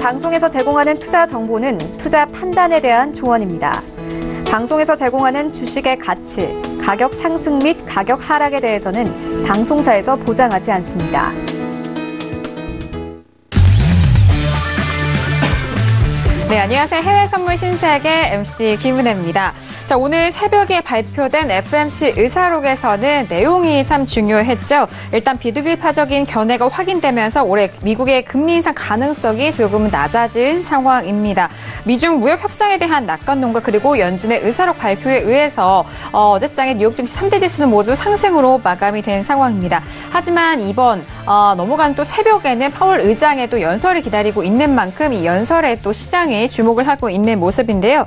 방송에서 제공하는 투자 정보는 투자 판단에 대한 조언입니다. 방송에서 제공하는 주식의 가치, 가격 상승 및 가격 하락에 대해서는 방송사에서 보장하지 않습니다. 네, 안녕하세요. 해외 선물 신세계 MC 김은혜입니다. 자, 오늘 새벽에 발표된 FOMC 의사록에서는 내용이 참 중요했죠. 일단 비둘기파적인 견해가 확인되면서 올해 미국의 금리 인상 가능성이 조금 낮아진 상황입니다. 미중 무역 협상에 대한 낙관론과 그리고 연준의 의사록 발표에 의해서 어제장의 뉴욕 증시 3대 지수는 모두 상승으로 마감이 된 상황입니다. 하지만 이번 넘어간 또 새벽에는 파월 의장의 또 연설이 기다리고 있는 만큼 이 연설에 또 시장이 주목을 하고 있는 모습인데요.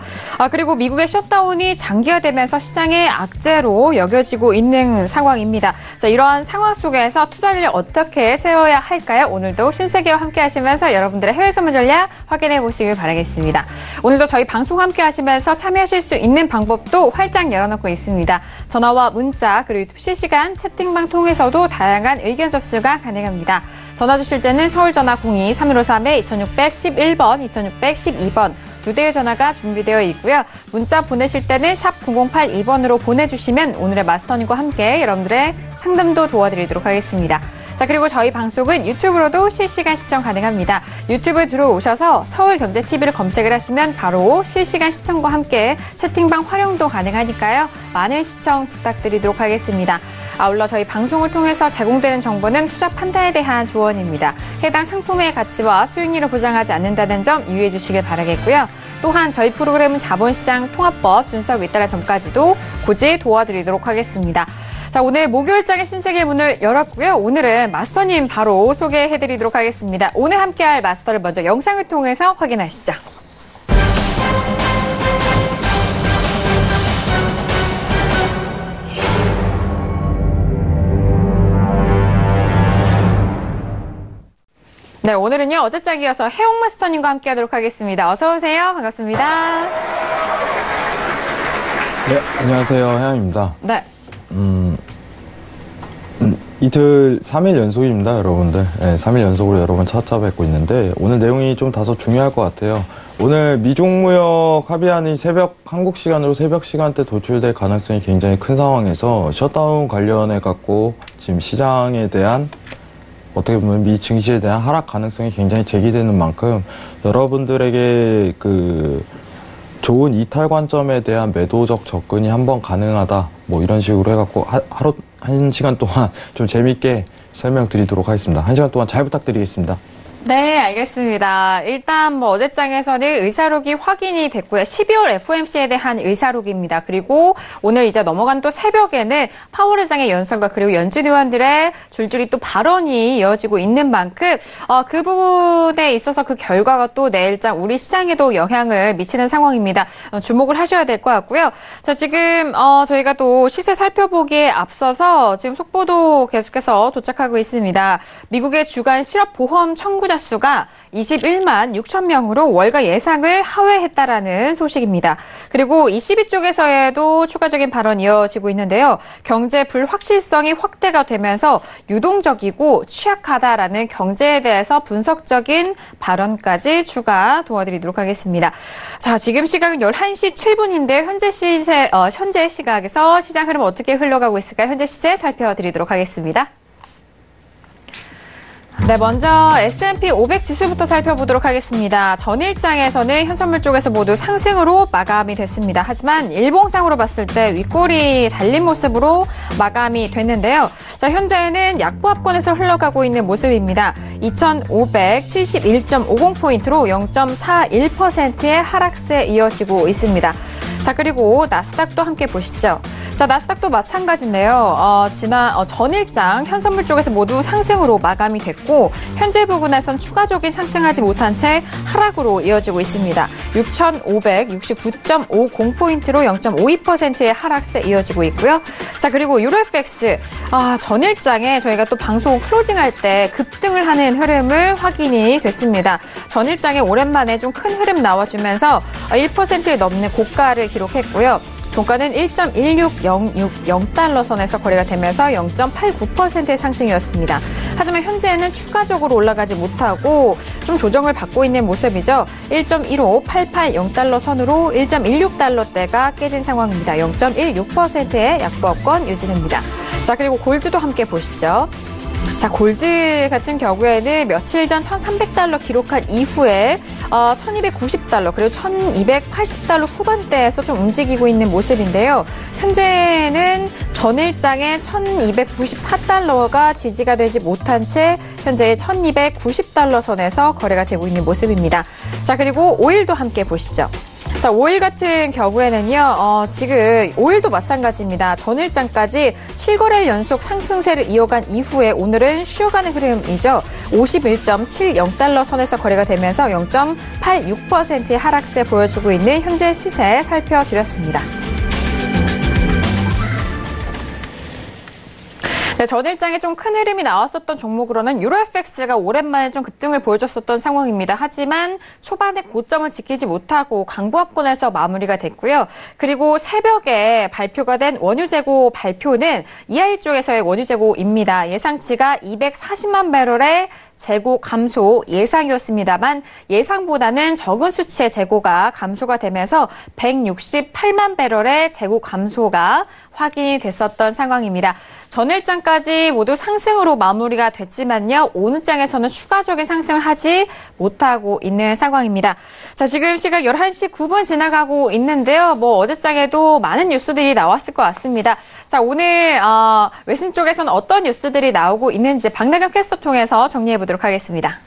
그리고 미국의 셧다운이 장기화되면서 시장의 악재로 여겨지고 있는 상황입니다. 자, 이러한 상황 속에서 투자를 어떻게 세워야 할까요? 오늘도 신세계와 함께 하시면서 여러분들의 해외 선물 전략 확인해 보시길 바라겠습니다. 오늘도 저희 방송 함께 하시면서 참여하실 수 있는 방법도 활짝 열어놓고 있습니다. 전화와 문자 그리고 유튜브 실시간 채팅방 통해서도 다양한 의견 접수가 가능합니다. 전화 주실 때는 서울 전화 02-3153-2611번, 2612번 두 대의 전화가 준비되어 있고요. 문자 보내실 때는 샵 0082번으로 보내주시면 오늘의 마스터님과 함께 여러분들의 상담도 도와드리도록 하겠습니다. 자, 그리고 저희 방송은 유튜브로도 실시간 시청 가능합니다. 유튜브 들어오셔서 서울경제TV를 검색을 하시면 바로 실시간 시청과 함께 채팅방 활용도 가능하니까요. 많은 시청 부탁드리도록 하겠습니다. 아울러 저희 방송을 통해서 제공되는 정보는 투자 판단에 대한 조언입니다. 해당 상품의 가치와 수익률을 보장하지 않는다는 점 유의해 주시길 바라겠고요. 또한 저희 프로그램은 자본시장 통합법 준수하고 있다는 점까지도 고지 도와드리도록 하겠습니다. 자, 오늘 목요일장의 신세계 문을 열었고요. 오늘은 마스터님 바로 소개해드리도록 하겠습니다. 오늘 함께할 마스터를 먼저 영상을 통해서 확인하시죠. 네, 오늘은요, 어제장 이어서 해옥 마스터님과 함께 하도록 하겠습니다. 어서오세요. 반갑습니다. 네, 안녕하세요. 해양입니다. 네. 이틀 3일 연속입니다, 여러분들. 네, 3일 연속으로 여러분 찾아뵙고 있는데, 오늘 내용이 좀 다소 중요할 것 같아요. 오늘 미중무역 합의안이 한국 시간으로 새벽 시간대 도출될 가능성이 굉장히 큰 상황에서 셧다운 관련해갖고 지금 시장에 대한 어떻게 보면 미 증시에 대한 하락 가능성이 굉장히 제기되는 만큼 여러분들에게 좋은 이탈 관점에 대한 매도적 접근이 한번 가능하다. 뭐 이런 식으로 해갖고 하루 1시간 동안 좀 재밌게 설명드리도록 하겠습니다. 1시간 동안 잘 부탁드리겠습니다. 네, 알겠습니다. 일단 어제장에서는 의사록이 확인이 됐고요. 12월 FOMC에 대한 의사록입니다. 그리고 오늘 이제 넘어간 또 새벽에는 파월 의장의 연설과 그리고 연준 의원들의 줄줄이 또 발언이 이어지고 있는 만큼 그 부분에 있어서 그 결과가 또 내일장 우리 시장에도 영향을 미치는 상황입니다. 주목을 하셔야 될 것 같고요. 자, 지금 저희가 또 시세 살펴보기에 앞서서 지금 속보도 계속해서 도착하고 있습니다. 미국의 주간 실업보험 청구자 수가 21만 6천 명으로 월가 예상을 하회했다라는 소식입니다. 그리고 ECB 쪽에서도 추가적인 발언이 이어지고 있는데요. 경제 불확실성이 확대가 되면서 유동적이고 취약하다라는 경제에 대해서 분석적인 발언까지 추가 도와드리도록 하겠습니다. 자, 지금 시각은 11시 7분인데 현재 시각에서 시장 흐름 어떻게 흘러가고 있을까요? 현재 시세 살펴드리도록 하겠습니다. 네, 먼저 S&P 500 지수부터 살펴보도록 하겠습니다. 전일장에서는 현선물 쪽에서 모두 상승으로 마감이 됐습니다. 하지만 일봉상으로 봤을 때 윗골이 달린 모습으로 마감이 됐는데요. 자, 현재는 약보합권에서 흘러가고 있는 모습입니다. 2,571.50포인트로 0.41%의 하락세 이어지고 있습니다. 자, 그리고 나스닥도 함께 보시죠. 자, 나스닥도 마찬가지인데요. 전일장 현선물 쪽에서 모두 상승으로 마감이 됐고 있고 현재 부근에선 추가적인 상승하지 못한 채 하락으로 이어지고 있습니다. 6,569.50포인트로 0.52%의 하락세 이어지고 있고요. 자, 그리고 유로 FX 전일장에 저희가 또 방송 클로징할 때 급등을 하는 흐름을 확인이 됐습니다. 전일장에 오랜만에 좀 큰 흐름 나와주면서 1%를 넘는 고가를 기록했고요. 종가는 1.16060달러 선에서 거래가 되면서 0.89%의 상승이었습니다. 하지만 현재는 추가적으로 올라가지 못하고 좀 조정을 받고 있는 모습이죠. 1.15880달러 선으로 1.16달러대가 깨진 상황입니다. 0.16%의 약보합권 유지됩니다. 자, 그리고 골드도 함께 보시죠. 자, 골드 같은 경우에는 며칠 전 1,300달러 기록한 이후에 1,290달러 그리고 1,280달러 후반대에서 좀 움직이고 있는 모습인데요. 현재는 전일장에 1,294달러가 지지가 되지 못한 채 현재 1,290달러 선에서 거래가 되고 있는 모습입니다. 자, 그리고 오일도 함께 보시죠. 자, 오일 같은 경우에는요, 지금 오일도 마찬가지입니다. 전일장까지 7거래일 연속 상승세를 이어간 이후에 오늘은 쉬어가는 흐름이죠. 51.70달러 선에서 거래가 되면서 0.86%의 하락세 보여주고 있는 현재 시세 살펴드렸습니다. 네, 전일장에 좀 큰 흐름이 나왔었던 종목으로는 유로 FX가 오랜만에 좀 급등을 보여줬었던 상황입니다. 하지만 초반에 고점을 지키지 못하고 강보합권에서 마무리가 됐고요. 그리고 새벽에 발표가 된 원유 재고 발표는 EIA 쪽에서의 원유 재고입니다. 예상치가 240만 배럴의 재고 감소 예상이었습니다만 예상보다는 적은 수치의 재고가 감소가 되면서 168만 배럴의 재고 감소가 확인이 됐었던 상황입니다. 전일장까지 모두 상승으로 마무리가 됐지만요. 오늘장에서는 추가적인 상승을 하지 못하고 있는 상황입니다. 자, 지금 시각 11시 9분 지나가고 있는데요. 어제장에도 많은 뉴스들이 나왔을 것 같습니다. 자, 오늘 외신 쪽에서는 어떤 뉴스들이 나오고 있는지 박나경 캐스터 통해서 정리해 보도록 하겠습니다.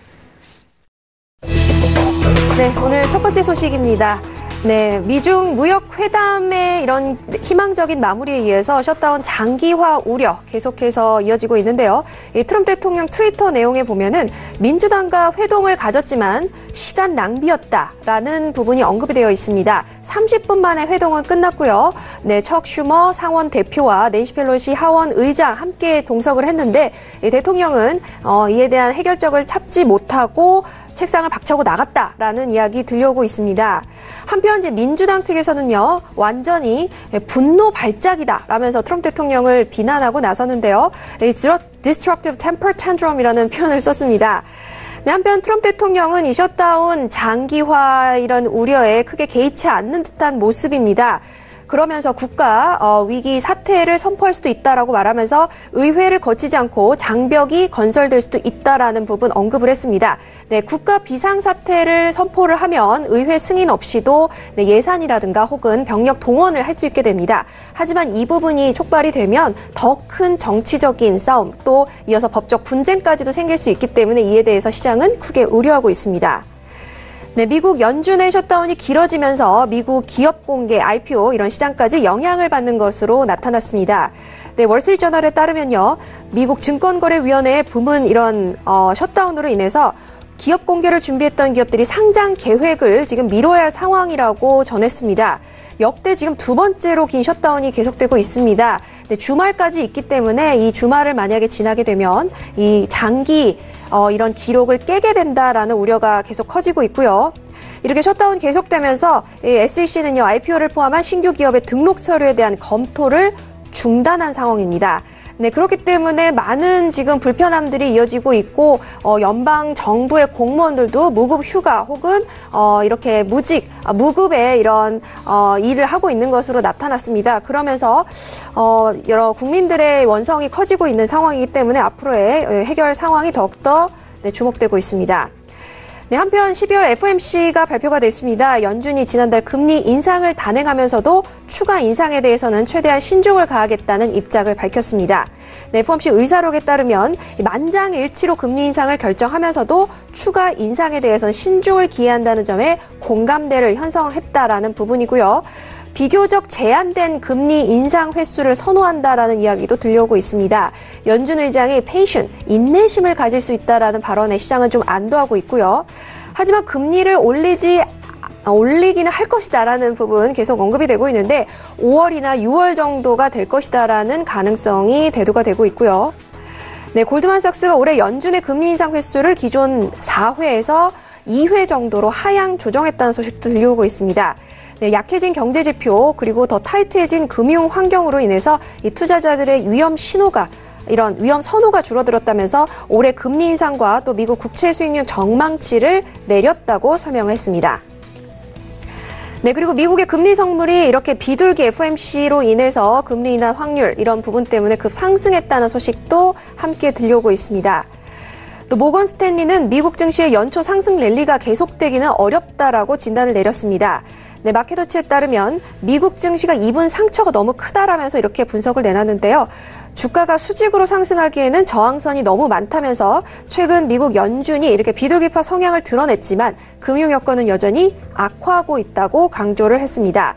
네, 오늘 첫 번째 소식입니다. 네, 미중 무역 회담의 이런 희망적인 마무리에 의해서 셧다운 장기화 우려 계속해서 이어지고 있는데요. 이 트럼프 대통령 트위터 내용에 보면은 민주당과 회동을 가졌지만 시간 낭비였다라는 부분이 언급이 되어 있습니다. 30분 만에 회동은 끝났고요. 네, 척 슈머 상원 대표와 낸시 펠로시 하원 의장 함께 동석을 했는데 이 대통령은 이에 대한 해결책을 찾지 못하고 책상을 박차고 나갔다라는 이야기 들려오고 있습니다. 한편 이제 민주당 측에서는요, 완전히 분노 발작이다라면서 트럼프 대통령을 비난하고 나섰는데요. Destructive temper tantrum 이라는 표현을 썼습니다. 네, 한편 트럼프 대통령은 이 셧다운 장기화 이런 우려에 크게 개의치 않는 듯한 모습입니다. 그러면서 국가 위기 사태를 선포할 수도 있다라고 말하면서 의회를 거치지 않고 장벽이 건설될 수도 있다라는 부분 언급을 했습니다. 네, 국가 비상사태를 선포를 하면 의회 승인 없이도 예산이라든가 혹은 병력 동원을 할 수 있게 됩니다. 하지만 이 부분이 촉발이 되면 더 큰 정치적인 싸움 또 이어서 법적 분쟁까지도 생길 수 있기 때문에 이에 대해서 시장은 크게 우려하고 있습니다. 네, 미국 연준의 셧다운이 길어지면서 미국 기업 공개, IPO 이런 시장까지 영향을 받는 것으로 나타났습니다. 네, 월스트리트저널에 따르면요, 미국 증권거래위원회의 부문 이런 셧다운으로 인해서 기업 공개를 준비했던 기업들이 상장 계획을 지금 미뤄야 할 상황이라고 전했습니다. 역대 지금 두 번째로 긴 셧다운이 계속되고 있습니다. 네, 주말까지 있기 때문에 이 주말을 만약에 지나게 되면 이 장기 이런 기록을 깨게 된다라는 우려가 계속 커지고 있고요. 이렇게 셧다운 계속되면서 SEC는요, IPO를 포함한 신규 기업의 등록 서류에 대한 검토를 중단한 상황입니다. 네, 그렇기 때문에 많은 지금 불편함들이 이어지고 있고, 연방 정부의 공무원들도 무급 휴가 혹은, 이렇게 무급의 이런, 일을 하고 있는 것으로 나타났습니다. 그러면서, 여러 국민들의 원성이 커지고 있는 상황이기 때문에 앞으로의 해결 상황이 더욱더 주목되고 있습니다. 네, 한편 12월 FOMC가 발표가 됐습니다. 연준이 지난달 금리 인상을 단행하면서도 추가 인상에 대해서는 최대한 신중을 가하겠다는 입장을 밝혔습니다. 네, FOMC 의사록에 따르면 만장일치로 금리 인상을 결정하면서도 추가 인상에 대해서는 신중을 기해한다는 점에 공감대를 형성했다라는 부분이고요. 비교적 제한된 금리 인상 횟수를 선호한다라는 이야기도 들려오고 있습니다. 연준 의장이 페이션, 인내심을 가질 수 있다라는 발언에 시장은 좀 안도하고 있고요. 하지만 금리를 올리기는 할 것이다라는 부분 계속 언급이 되고 있는데 5월이나 6월 정도가 될 것이다라는 가능성이 대두가 되고 있고요. 네, 골드만삭스가 올해 연준의 금리 인상 횟수를 기존 4회에서 2회 정도로 하향 조정했다는 소식도 들려오고 있습니다. 네, 약해진 경제 지표 그리고 더 타이트해진 금융 환경으로 인해서 이 투자자들의 위험 선호가 줄어들었다면서 올해 금리 인상과 또 미국 국채 수익률 전망치를 내렸다고 설명을 했습니다. 네, 그리고 미국의 금리 성물이 이렇게 비둘기 FOMC로 인해서 금리 인하 확률 이런 부분 때문에 급 상승했다는 소식도 함께 들려오고 있습니다. 또 모건 스탠리는 미국 증시의 연초 상승 랠리가 계속되기는 어렵다라고 진단을 내렸습니다. 네, 마켓워치에 따르면 미국 증시가 입은 상처가 너무 크다라면서 이렇게 분석을 내놨는데요. 주가가 수직으로 상승하기에는 저항선이 너무 많다면서 최근 미국 연준이 이렇게 비둘기파 성향을 드러냈지만 금융 여건은 여전히 악화하고 있다고 강조를 했습니다.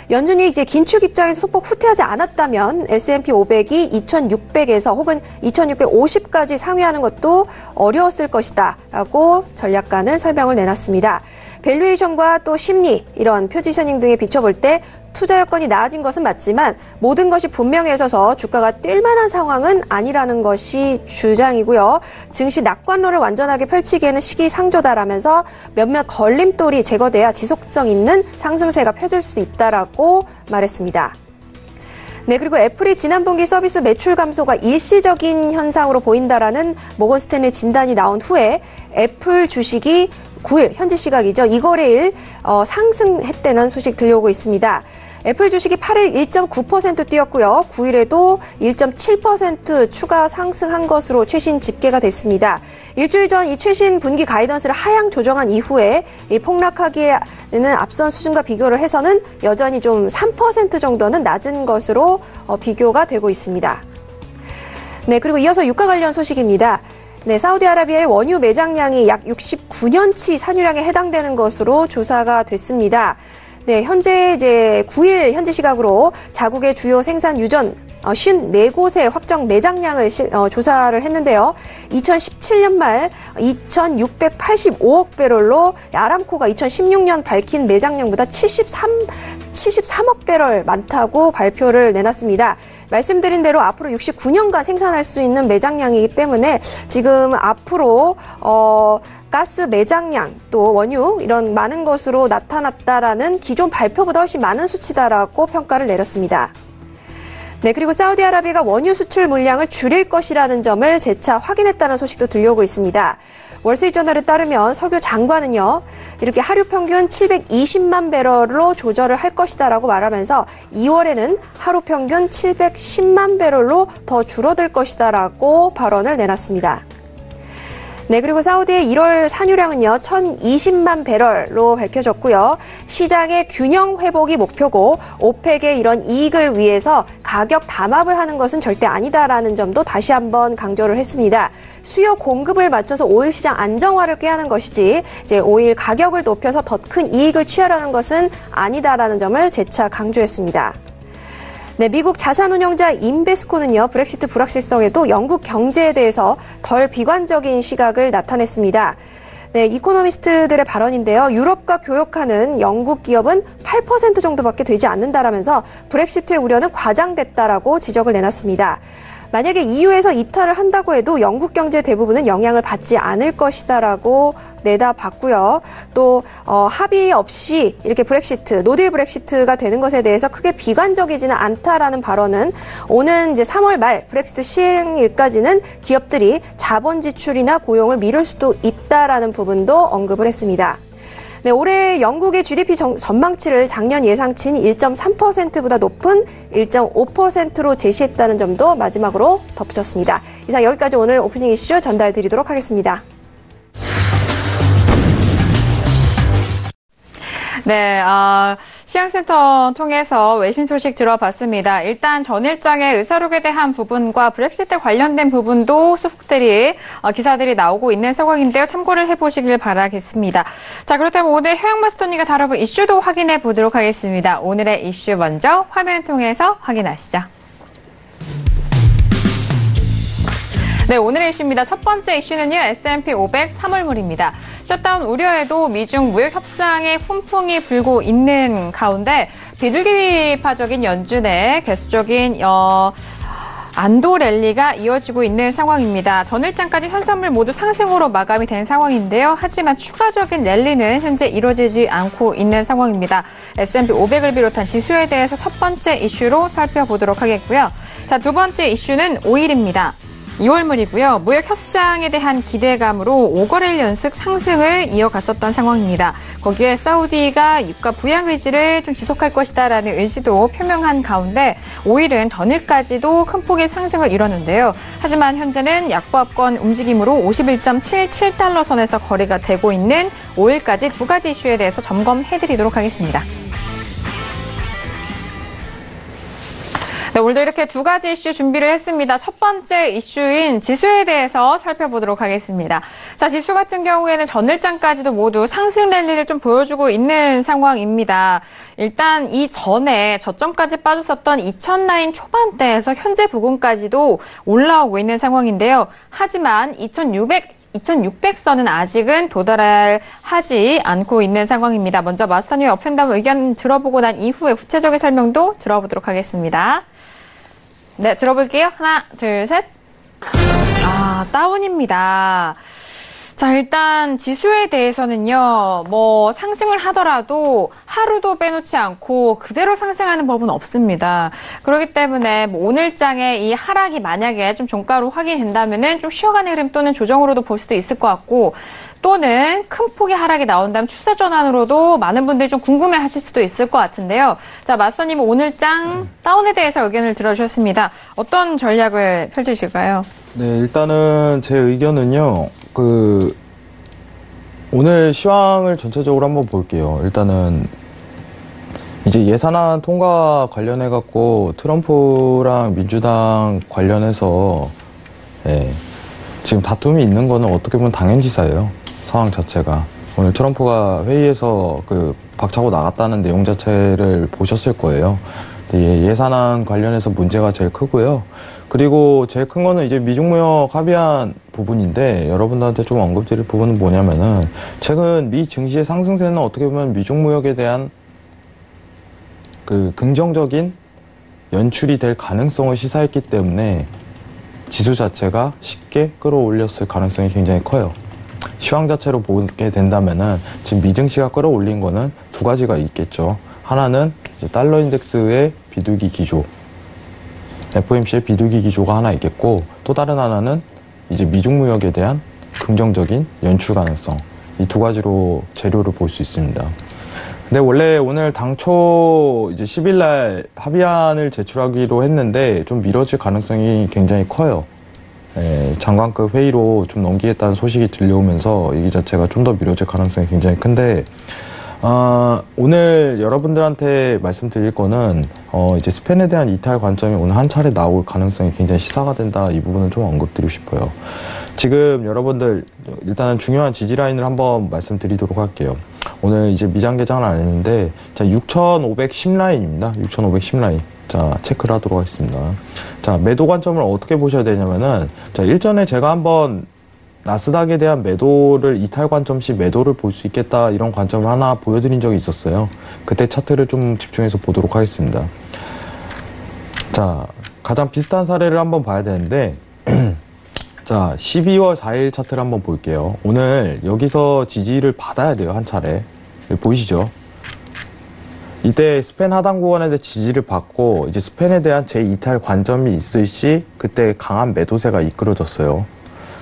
연준이 이제 긴축 입장에서 소폭 후퇴하지 않았다면 S&P 500이 2600에서 혹은 2650까지 상회하는 것도 어려웠을 것이다라고 전략가는 설명을 내놨습니다. 밸류에이션과 또 심리, 이런 포지셔닝 등에 비춰볼 때 투자 여건이 나아진 것은 맞지만 모든 것이 분명해져서 주가가 뛸 만한 상황은 아니라는 것이 주장이고요. 증시 낙관론을 완전하게 펼치기에는 시기상조다라면서 몇몇 걸림돌이 제거돼야 지속성 있는 상승세가 펴질 수 있다라고 말했습니다. 네, 그리고 애플이 지난 분기 서비스 매출 감소가 일시적인 현상으로 보인다라는 모건 스탠리 진단이 나온 후에 애플 주식이 9일 현지 시각이죠. 이 거래일 상승했다는 소식 들려오고 있습니다. 애플 주식이 8일 1.9% 뛰었고요. 9일에도 1.7% 추가 상승한 것으로 최신 집계가 됐습니다. 일주일 전 이 최신 분기 가이던스를 하향 조정한 이후에 이 폭락하기에는 앞선 수준과 비교를 해서는 여전히 좀 3% 정도는 낮은 것으로 비교가 되고 있습니다. 네, 그리고 이어서 유가 관련 소식입니다. 네, 사우디아라비아의 원유 매장량이 약 69년치 산유량에 해당되는 것으로 조사가 됐습니다. 네, 현재 이제 9일 현지 시각으로 자국의 주요 생산 유전 54곳의 확정 매장량을 조사를 했는데요. 2017년 말 2,685억 배럴로 아람코가 2016년 밝힌 매장량보다 73억 배럴 많다고 발표를 내놨습니다. 말씀드린 대로 앞으로 69년간 생산할 수 있는 매장량이기 때문에 지금 앞으로 가스 매장량 또 원유 이런 많은 것으로 나타났다라는 기존 발표보다 훨씬 많은 수치다라고 평가를 내렸습니다. 네, 그리고 사우디아라비아가 원유 수출 물량을 줄일 것이라는 점을 재차 확인했다는 소식도 들려오고 있습니다. 월스트리트저널에 따르면 석유 장관은요, 이렇게 하루 평균 720만 배럴로 조절을 할 것이다라고 말하면서 2월에는 하루 평균 710만 배럴로 더 줄어들 것이다라고 발언을 내놨습니다. 네, 그리고 사우디의 1월 산유량은요, 1,020만 배럴로 밝혀졌고요. 시장의 균형 회복이 목표고 오펙의 이런 이익을 위해서 가격 담합을 하는 것은 절대 아니다라는 점도 다시 한번 강조를 했습니다. 수요 공급을 맞춰서 오일 시장 안정화를 꾀하는 것이지 이제 오일 가격을 높여서 더 큰 이익을 취하려는 것은 아니다라는 점을 재차 강조했습니다. 네, 미국 자산운용자 인베스코는요, 브렉시트 불확실성에도 영국 경제에 대해서 덜 비관적인 시각을 나타냈습니다. 네, 이코노미스트들의 발언인데요. 유럽과 교역하는 영국 기업은 8% 정도밖에 되지 않는다라면서 브렉시트의 우려는 과장됐다라고 지적을 내놨습니다. 만약에 EU에서 이탈을 한다고 해도 영국 경제 대부분은 영향을 받지 않을 것이다라고 내다봤고요. 또 합의 없이 이렇게 브렉시트, 노딜 브렉시트가 되는 것에 대해서 크게 비관적이지는 않다라는 발언은 오는 이제 3월 말 브렉시트 시행일까지는 기업들이 자본 지출이나 고용을 미룰 수도 있다라는 부분도 언급을 했습니다. 네, 올해 영국의 GDP 전망치를 작년 예상치인 1.3%보다 높은 1.5%로 제시했다는 점도 마지막으로 덧붙였습니다. 이상 여기까지 오늘 오프닝 이슈 전달드리도록 하겠습니다. 네, 시향센터 통해서 외신 소식 들어봤습니다. 일단 전일장의 의사록에 대한 부분과 브렉시트 관련된 부분도 소속들이 기사들이 나오고 있는 상황인데요. 참고를 해보시길 바라겠습니다. 자, 그렇다면 오늘 해양마스터니가 다뤄볼 이슈도 확인해 보도록 하겠습니다. 오늘의 이슈 먼저 화면 통해서 확인하시죠. 네, 오늘의 이슈입니다. 첫 번째 이슈는요, S&P 500 3월물입니다. 셧다운 우려에도 미중 무역 협상에 훈풍이 불고 있는 가운데 비둘기파적인 연준의 계속적인 안도 랠리가 이어지고 있는 상황입니다. 전일장까지 현선물 모두 상승으로 마감이 된 상황인데요. 하지만 추가적인 랠리는 현재 이루어지지 않고 있는 상황입니다. S&P 500을 비롯한 지수에 대해서 첫 번째 이슈로 살펴보도록 하겠고요. 자, 두 번째 이슈는 오일입니다. 2월물이고요. 무역 협상에 대한 기대감으로 5거래일 연속 상승을 이어갔었던 상황입니다. 거기에 사우디가 유가 부양 의지를 좀 지속할 것이다라는 의지도 표명한 가운데 오일은 전일까지도 큰 폭의 상승을 이뤘는데요. 하지만 현재는 약보합권 움직임으로 51.77달러 선에서 거래가 되고 있는 오일까지 두 가지 이슈에 대해서 점검해드리도록 하겠습니다. 네, 오늘도 이렇게 두 가지 이슈 준비를 했습니다. 첫 번째 이슈인 지수에 대해서 살펴보도록 하겠습니다. 자, 지수 같은 경우에는 전일장까지도 모두 상승 랠리를 좀 보여주고 있는 상황입니다. 일단 이 전에 저점까지 빠졌었던 2000라인 초반대에서 현재 부근까지도 올라오고 있는 상황인데요. 하지만 2600선은 아직은 도달하지 않고 있는 상황입니다. 먼저 마스터님 업앤다운 의견 들어보고 난 이후에 구체적인 설명도 들어보도록 하겠습니다. 네, 들어볼게요. 하나, 둘, 셋. 다운입니다. 자, 일단 지수에 대해서는요, 상승을 하더라도 하루도 빼놓지 않고 그대로 상승하는 법은 없습니다. 그렇기 때문에 오늘장에 이 하락이 만약에 좀 종가로 확인된다면은 좀 쉬어가는 흐름 또는 조정으로도 볼 수도 있을 것 같고, 또는 큰 폭의 하락이 나온다면 추세 전환으로도 많은 분들이 좀 궁금해 하실 수도 있을 것 같은데요. 자, 마스터님은 오늘장 다운에 대해서 의견을 들어주셨습니다. 어떤 전략을 펼치실까요? 네, 일단은 제 의견은요, 오늘 시황을 전체적으로 한번 볼게요. 일단은, 이제 예산안 통과 관련해갖고 트럼프랑 민주당 관련해서, 지금 다툼이 있는 거는 어떻게 보면 당연지사예요. 상황 자체가. 오늘 트럼프가 회의에서 박차고 나갔다는 내용 자체를 보셨을 거예요. 예산안 관련해서 문제가 제일 크고요. 그리고 제일 큰 거는 이제 미중무역 합의안 부분인데 여러분들한테 좀 언급드릴 부분은 뭐냐면은 최근 미 증시의 상승세는 어떻게 보면 미중무역에 대한 긍정적인 연출이 될 가능성을 시사했기 때문에 지수 자체가 쉽게 끌어올렸을 가능성이 굉장히 커요. 시황 자체로 보게 된다면은 지금 미증시가 끌어올린 거는 두 가지가 있겠죠. 하나는 이제 달러 인덱스의 비둘기 기조, FOMC의 비둘기 기조가 하나 있겠고, 또 다른 하나는 이제 미중 무역에 대한 긍정적인 연출 가능성, 이 두 가지로 재료를 볼 수 있습니다. 근데 원래 오늘 당초 이제 10일 날 합의안을 제출하기로 했는데 좀 미뤄질 가능성이 굉장히 커요. 장관급 회의로 좀 넘기겠다는 소식이 들려오면서 이 자체가 좀 더 미뤄질 가능성이 굉장히 큰데, 오늘 여러분들한테 말씀드릴 거는, 이제 스펜에 대한 이탈 관점이 오늘 한 차례 나올 가능성이 굉장히 시사가 된다. 이 부분을 좀 언급드리고 싶어요. 지금 여러분들, 일단은 중요한 지지라인을 한번 말씀드리도록 할게요. 오늘 이제 미장 개장을 안 했는데, 자, 6510라인입니다. 6510라인. 자, 체크를 하도록 하겠습니다. 자, 매도 관점을 어떻게 보셔야 되냐면은, 자, 일전에 제가 한번 나스닥에 대한 매도를 이탈 관점 시 매도를 볼 수 있겠다, 이런 관점을 하나 보여드린 적이 있었어요. 그때 차트를 좀 집중해서 보도록 하겠습니다. 자, 가장 비슷한 사례를 한번 봐야 되는데, 자, 12월 4일 차트를 한번 볼게요. 오늘 여기서 지지를 받아야 돼요, 한 차례. 보이시죠? 이때 스펜 하단 구간에 대해 지지를 받고 이제 스펜에 대한 재이탈 관점이 있을 시 그때 강한 매도세가 이끌어졌어요.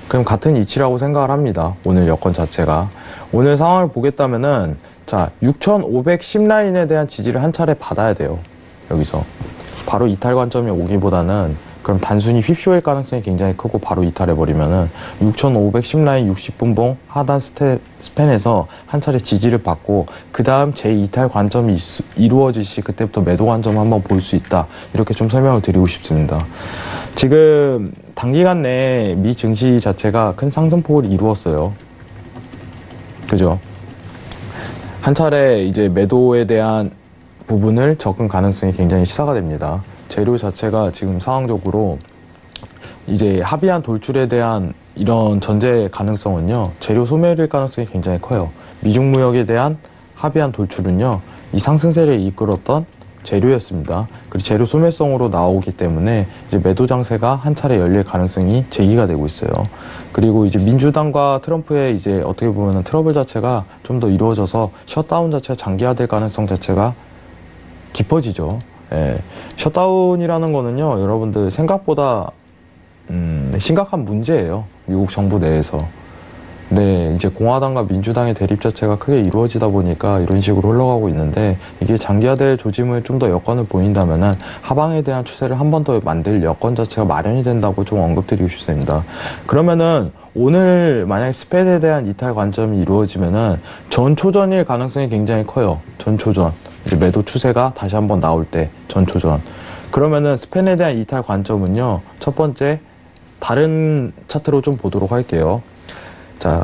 그럼 같은 이치라고 생각을 합니다. 오늘 여건 자체가. 오늘 상황을 보겠다면은, 자, 6510라인에 대한 지지를 한 차례 받아야 돼요. 여기서. 바로 이탈 관점이 오기보다는 그럼 단순히 휩쇼일 가능성이 굉장히 크고 바로 이탈해버리면은 6,510 라인 60분봉 하단 스팬에서 한 차례 지지를 받고 그 다음 제2탈 관점이 이루어질 시 그때부터 매도 관점을 한번 볼 수 있다. 이렇게 좀 설명을 드리고 싶습니다. 지금 단기간 내에 미 증시 자체가 큰 상승폭을 이루었어요. 그죠? 한 차례 이제 매도에 대한 부분을 접근 가능성이 굉장히 시사가 됩니다. 재료 자체가 지금 상황적으로 이제 합의안 돌출에 대한 이런 전제 가능성은요, 재료 소멸일 가능성이 굉장히 커요. 미중 무역에 대한 합의안 돌출은요, 이 상승세를 이끌었던 재료였습니다. 그리고 재료 소멸성으로 나오기 때문에 이제 매도 장세가 한 차례 열릴 가능성이 제기가 되고 있어요. 그리고 이제 민주당과 트럼프의 이제 어떻게 보면은 트러블 자체가 좀 더 이루어져서 셧다운 자체가 장기화될 가능성 자체가 깊어지죠. 예. 셧다운이라는 거는요, 여러분들 생각보다 심각한 문제예요. 미국 정부 내에서. 네, 이제 공화당과 민주당의 대립 자체가 크게 이루어지다 보니까 이런 식으로 흘러가고 있는데, 이게 장기화될 조짐을 좀 더 여건을 보인다면은 하방에 대한 추세를 한 번 더 만들 여건 자체가 마련이 된다고 좀 언급드리고 싶습니다. 그러면은 오늘 만약에 스패드에 대한 이탈 관점이 이루어지면은 전초전일 가능성이 굉장히 커요. 전초전. 이제 매도 추세가 다시 한번 나올 때 전초전. 그러면은 스팬에 대한 이탈 관점은요, 첫 번째 다른 차트로 좀 보도록 할게요. 자,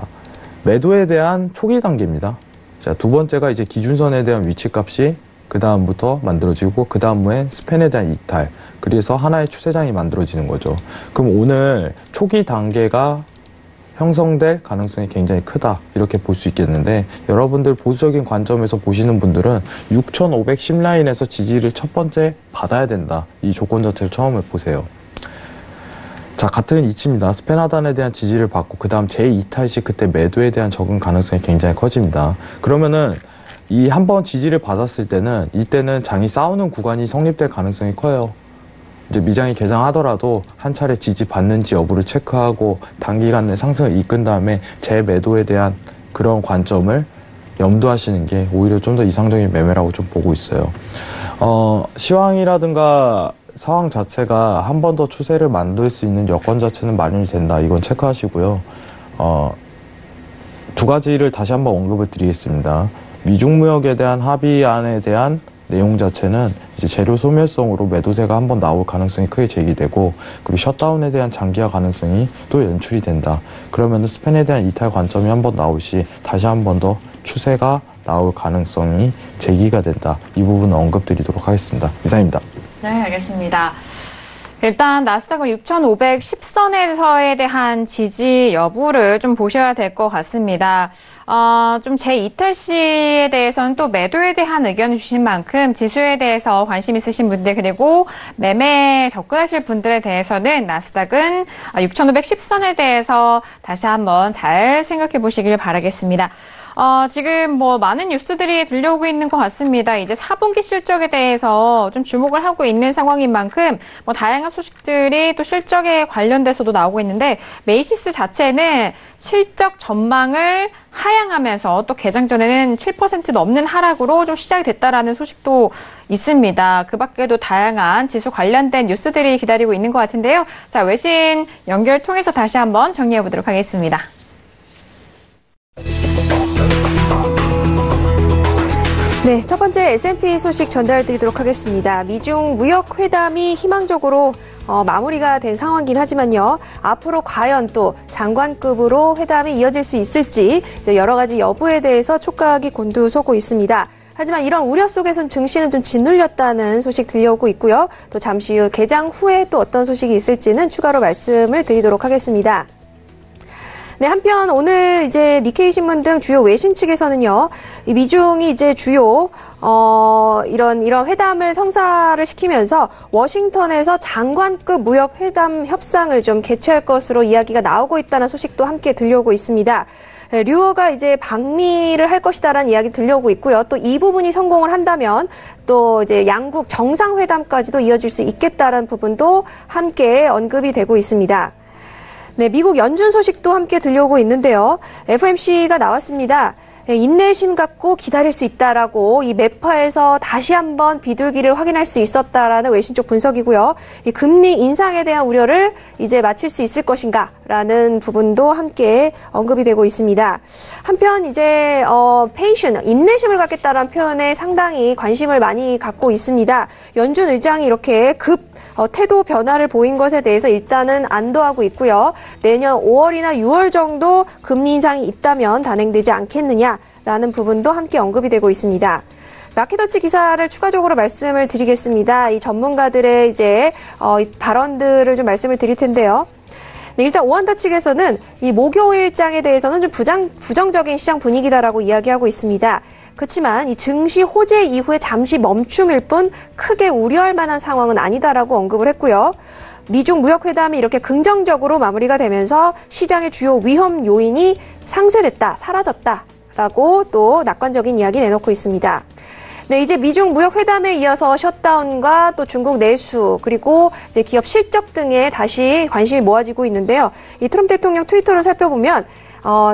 매도에 대한 초기 단계입니다. 자, 두 번째가 이제 기준선에 대한 위치값이 그 다음부터 만들어지고, 그 다음에 스팬에 대한 이탈. 그래서 하나의 추세장이 만들어지는 거죠. 그럼 오늘 초기 단계가 형성될 가능성이 굉장히 크다, 이렇게 볼 수 있겠는데, 여러분들 보수적인 관점에서 보시는 분들은 6,510 라인에서 지지를 첫 번째 받아야 된다, 이 조건 자체를 처음에 보세요. 자, 같은 이치입니다. 스팬 하단에 대한 지지를 받고 그 다음 제2탈 시 그때 매도에 대한 적응 가능성이 굉장히 커집니다. 그러면은 이 한 번 지지를 받았을 때는 이때는 장이 싸우는 구간이 성립될 가능성이 커요. 이제 미장이 개장하더라도 한 차례 지지 받는지 여부를 체크하고 단기간 내 상승을 이끈 다음에 재매도에 대한 그런 관점을 염두하시는 게 오히려 좀 더 이상적인 매매라고 좀 보고 있어요. 시황이라든가 상황 자체가 한 번 더 추세를 만들 수 있는 여건 자체는 마련이 된다. 이건 체크하시고요. 두 가지를 다시 한번 언급을 드리겠습니다. 미중무역에 대한 합의안에 대한 내용 자체는 이제 재료 소멸성으로 매도세가 한번 나올 가능성이 크게 제기되고, 그리고 셧다운에 대한 장기화 가능성이 또 연출이 된다. 그러면 스팬에 대한 이탈 관점이 한번 나올 시 다시 한 번 더 추세가 나올 가능성이 제기가 된다. 이 부분은 언급드리도록 하겠습니다. 이상입니다. 네, 알겠습니다. 일단 나스닥은 6,510선에서에 대한 지지 여부를 좀 보셔야 될 것 같습니다. 좀 제2탈 시에 대해서는 또 매도에 대한 의견을 주신 만큼 지수에 대해서 관심 있으신 분들, 그리고 매매에 접근하실 분들에 대해서는 나스닥은 6,510선에 대해서 다시 한번 잘 생각해 보시길 바라겠습니다. 지금 뭐 많은 뉴스들이 들려오고 있는 것 같습니다. 이제 4분기 실적에 대해서 좀 주목을 하고 있는 상황인 만큼 뭐 다양한 소식들이 또 실적에 관련돼서도 나오고 있는데, 메이시스 자체는 실적 전망을 하향하면서 또 개장 전에는 7% 넘는 하락으로 좀 시작이 됐다라는 소식도 있습니다. 그 밖에도 다양한 지수 관련된 뉴스들이 기다리고 있는 것 같은데요. 자, 외신 연결 통해서 다시 한번 정리해 보도록 하겠습니다. 네, 첫 번째 S&P 소식 전달드리도록 하겠습니다. 미중 무역 회담이 희망적으로 마무리가 된 상황이긴 하지만요. 앞으로 과연 또 장관급으로 회담이 이어질 수 있을지 여러 가지 여부에 대해서 촉각이 곤두서고 있습니다. 하지만 이런 우려 속에선 증시는 좀 짓눌렸다는 소식 들려오고 있고요. 또 잠시 후 개장 후에 또 어떤 소식이 있을지는 추가로 말씀을 드리도록 하겠습니다. 네, 한편 오늘 이제 니케이 신문 등 주요 외신 측에서는요, 이 미중이 이제 주요 이런 회담을 성사를 시키면서 워싱턴에서 장관급 무역 회담 협상을 좀 개최할 것으로 이야기가 나오고 있다는 소식도 함께 들려오고 있습니다. 류어가 이제 방미를 할 것이다라는 이야기 들려오고 있고요. 또 이 부분이 성공을 한다면 또 이제 양국 정상회담까지도 이어질 수 있겠다라는 부분도 함께 언급이 되고 있습니다. 네, 미국 연준 소식도 함께 들려오고 있는데요. FOMC가 나왔습니다. 인내심 갖고 기다릴 수 있다라고 이 매파에서 다시 한번 비둘기를 확인할 수 있었다라는 외신 쪽 분석이고요. 이 금리 인상에 대한 우려를 이제 마칠 수 있을 것인가라는 부분도 함께 언급이 되고 있습니다. 한편 이제 페이션, 인내심을 갖겠다라는 표현에 상당히 관심을 많이 갖고 있습니다. 연준 의장이 이렇게 태도 변화를 보인 것에 대해서 일단은 안도하고 있고요. 내년 5월이나 6월 정도 금리 인상이 있다면 단행되지 않겠느냐라는 부분도 함께 언급이 되고 있습니다. 마켓워치 기사를 추가적으로 말씀을 드리겠습니다. 이 전문가들의 이제 발언들을 좀 말씀을 드릴 텐데요. 네, 일단 오한다 측에서는 이 목요일장에 대해서는 좀 부정적인 시장 분위기다라고 이야기하고 있습니다. 그렇지만 이 증시 호재 이후에 잠시 멈춤일 뿐 크게 우려할 만한 상황은 아니다라고 언급을 했고요. 미중 무역회담이 이렇게 긍정적으로 마무리가 되면서 시장의 주요 위험 요인이 상쇄됐다, 사라졌다라고 또 낙관적인 이야기 내놓고 있습니다. 네, 이제 미중 무역 회담에 이어서 셔다운과 또 중국 내수 그리고 이제 기업 실적 등에 다시 관심이 모아지고 있는데요. 이 트럼프 대통령 트위터를 살펴보면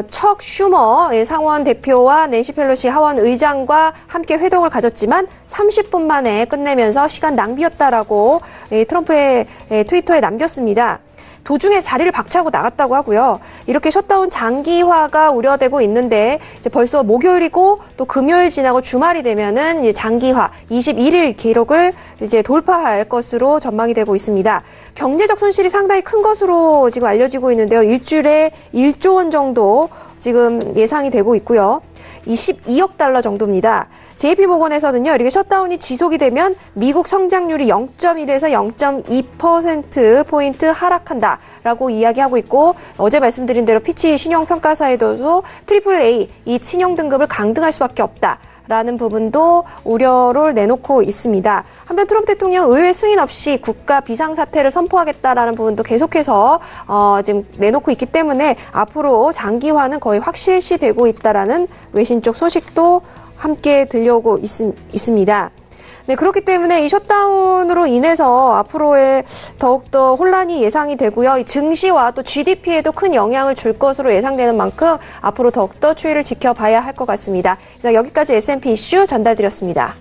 척 슈머 상원 대표와 낸시 펠로시 하원 의장과 함께 회동을 가졌지만 30분 만에 끝내면서 시간 낭비였다라고 트럼프의 트위터에 남겼습니다. 도중에 자리를 박차고 나갔다고 하고요. 이렇게 셧다운 장기화가 우려되고 있는데 이제 벌써 목요일이고 또 금요일 지나고 주말이 되면은 이제 장기화 21일 기록을 이제 돌파할 것으로 전망이 되고 있습니다. 경제적 손실이 상당히 큰 것으로 지금 알려지고 있는데요. 일주일에 1조 원 정도 지금 예상이 되고 있고요. 22억 달러 정도입니다. JP모건에서는요, 이렇게 셧다운이 지속이 되면 미국 성장률이 0.1에서 0.2%포인트 하락한다라고 이야기하고 있고, 어제 말씀드린 대로 피치 신용평가사에도 AAA, 이 신용 등급을 강등할 수밖에 없다. 라는 부분도 우려를 내놓고 있습니다. 한편 트럼프 대통령 의회 승인 없이 국가 비상사태를 선포하겠다라는 부분도 계속해서 지금 내놓고 있기 때문에 앞으로 장기화는 거의 확실시되고 있다라는 외신 쪽 소식도 함께 들려오고 있습니다. 네, 그렇기 때문에 이 셧다운으로 인해서 앞으로의 더욱더 혼란이 예상이 되고요. 이 증시와 또 GDP에도 큰 영향을 줄 것으로 예상되는 만큼 앞으로 더욱더 추이를 지켜봐야 할 것 같습니다. 이상 여기까지 S&P 이슈 전달드렸습니다.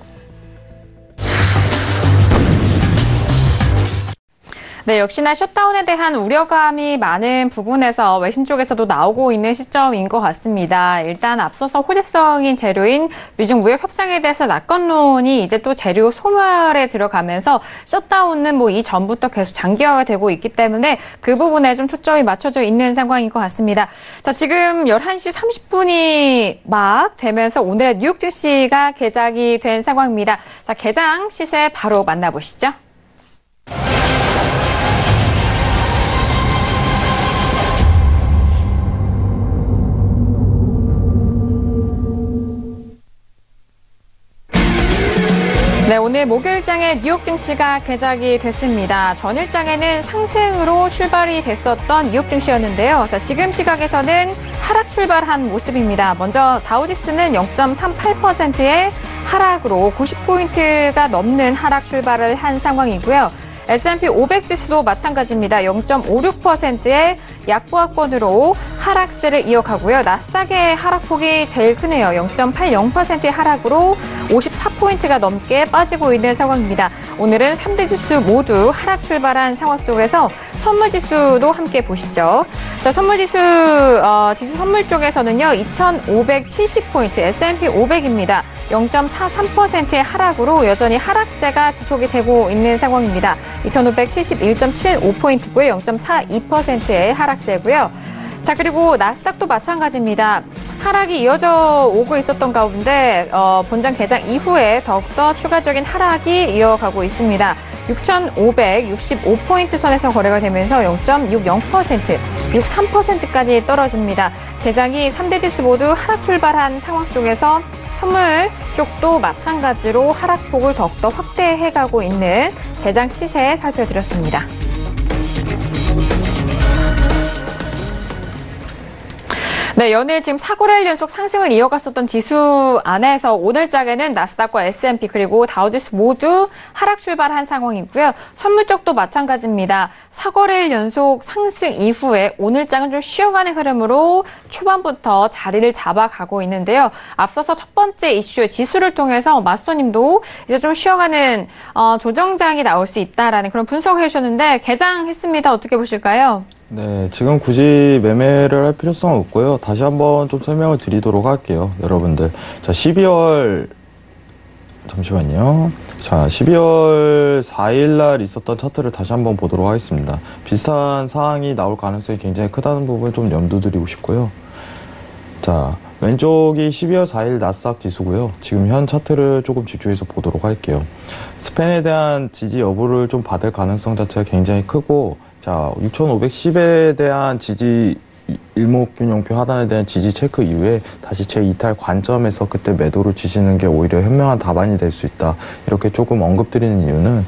네, 역시나 셧다운에 대한 우려감이 많은 부분에서 외신 쪽에서도 나오고 있는 시점인 것 같습니다. 일단 앞서서 호재성인 재료인 미중 무역 협상에 대해서 낙관론이 이제 또 재료 소멸에 들어가면서 셧다운은 뭐 이전부터 계속 장기화가 되고 있기 때문에 그 부분에 좀 초점이 맞춰져 있는 상황인 것 같습니다. 자, 지금 11시 30분이 막 되면서 오늘의 뉴욕 증시가 개장이 된 상황입니다. 자, 개장 시세 바로 만나보시죠. 네, 오늘 목요일장에 뉴욕 증시가 개장이 됐습니다. 전일장에는 상승으로 출발이 됐었던 뉴욕 증시였는데요. 자, 지금 시각에서는 하락 출발한 모습입니다. 먼저 다우지수는 0.38%의 하락으로 90포인트가 넘는 하락 출발을 한 상황이고요. S&P 500 지수도 마찬가지입니다. 0.56%의 약보합권으로 하락세를 이어가고요. 나스닥의 하락폭이 제일 크네요. 0.80%의 하락으로 54포인트가 넘게 빠지고 있는 상황입니다. 오늘은 3대 지수 모두 하락 출발한 상황 속에서 선물지수도 함께 보시죠. 자, 선물지수, 지수 선물 쪽에서는요, 2,570포인트, S&P 500입니다. 0.43%의 하락으로 여전히 하락세가 지속이 되고 있는 상황입니다. 2,571.75포인트고요. 0.42%의 하락세고요. 자, 그리고 나스닥도 마찬가지입니다. 하락이 이어져 오고 있었던 가운데 본장 개장 이후에 더욱더 추가적인 하락이 이어가고 있습니다. 6,565포인트 선에서 거래가 되면서 0.60%, 63%까지 떨어집니다. 개장이 3대 지수 모두 하락 출발한 상황 속에서 선물 쪽도 마찬가지로 하락폭을 더욱더 확대해가고 있는 개장 시세 살펴드렸습니다. 네, 연일 지금 4거래일 연속 상승을 이어갔었던 지수 안에서 오늘장에는 나스닥과 S&P 그리고 다우지수 모두 하락 출발한 상황이고요. 선물 쪽도 마찬가지입니다. 4거래일 연속 상승 이후에 오늘장은 좀 쉬어가는 흐름으로 초반부터 자리를 잡아가고 있는데요. 앞서서 첫 번째 이슈 지수를 통해서 마스터님도 이제 좀 쉬어가는 조정장이 나올 수 있다라는 그런 분석을 해주셨는데 개장했습니다. 어떻게 보실까요? 네, 지금 굳이 매매를 할 필요성은 없고요. 다시 한번 좀 설명을 드리도록 할게요, 여러분들. 자, 12월, 잠시만요. 자, 12월 4일 날 있었던 차트를 다시 한번 보도록 하겠습니다. 비슷한 사항이 나올 가능성이 굉장히 크다는 부분을 좀 염두드리고 싶고요. 자, 왼쪽이 12월 4일 나스닥 지수고요. 지금 현 차트를 조금 집중해서 보도록 할게요. 스팬에 대한 지지 여부를 좀 받을 가능성 자체가 굉장히 크고, 자, 6510에 대한 지지 일목균형표 하단에 대한 지지 체크 이후에 다시 제2탈 관점에서 그때 매도를 지시는 게 오히려 현명한 답안이 될 수 있다. 이렇게 조금 언급드리는 이유는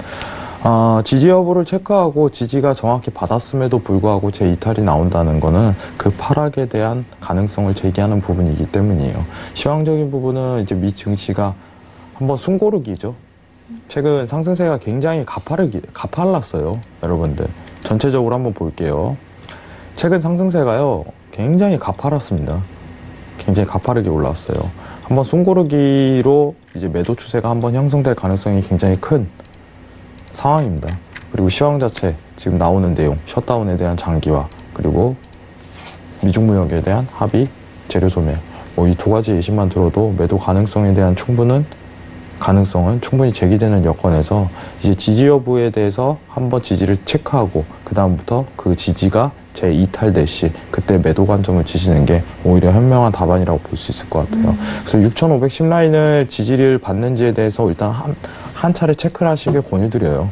지지 여부를 체크하고 지지가 정확히 받았음에도 불구하고 제2탈이 나온다는 거는 그 파락에 대한 가능성을 제기하는 부분이기 때문이에요. 시황적인 부분은 이제 미 증시가 한번 숨고르기죠. 최근 상승세가 굉장히 가팔랐어요, 여러분들. 전체적으로 한번 볼게요. 최근 상승세가요, 굉장히 가팔랐습니다. 굉장히 가파르게 올라왔어요. 한번 숨고르기로 이제 매도 추세가 한번 형성될 가능성이 굉장히 큰 상황입니다. 그리고 시황 자체, 지금 나오는 내용, 셧다운에 대한 장기화, 그리고 미중무역에 대한 합의, 재료 소멸, 뭐 이 두 가지 예시만 들어도 매도 가능성에 대한 가능성은 충분히 제기되는 여건에서 이제 지지 여부에 대해서 한번 지지를 체크하고 그 다음부터 그 지지가 제2탈될 시 그때 매도 관점을 지시는 게 오히려 현명한 답안이라고 볼 수 있을 것 같아요. 그래서 6510 라인을 지지를 받는지에 대해서 일단 한 차례 체크를 하시길 권유드려요.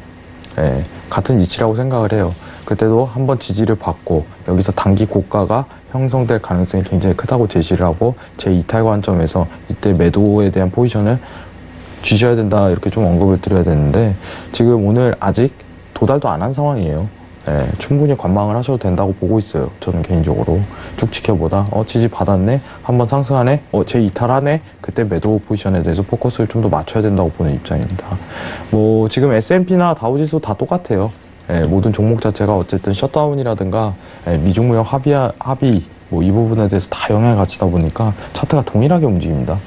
예, 같은 위치라고 생각을 해요. 그때도 한번 지지를 받고 여기서 단기 고가가 형성될 가능성이 굉장히 크다고 제시를 하고 제2탈 관점에서 이때 매도에 대한 포지션을 주셔야 된다 이렇게 좀 언급을 드려야 되는데 지금 오늘 아직 도달도 안 한 상황이에요. 예, 충분히 관망을 하셔도 된다고 보고 있어요. 저는 개인적으로 쭉 지켜보다 지지 받았네, 한번 상승하네, 제2탈하네, 그때 매도 포지션에 대해서 포커스를 좀 더 맞춰야 된다고 보는 입장입니다. 뭐 지금 S&P나 다우지수 다 똑같아요. 예, 모든 종목 자체가 어쨌든 셧다운이라든가 미중무역 합의 뭐 이 부분에 대해서 다 영향을 갖추다 보니까 차트가 동일하게 움직입니다.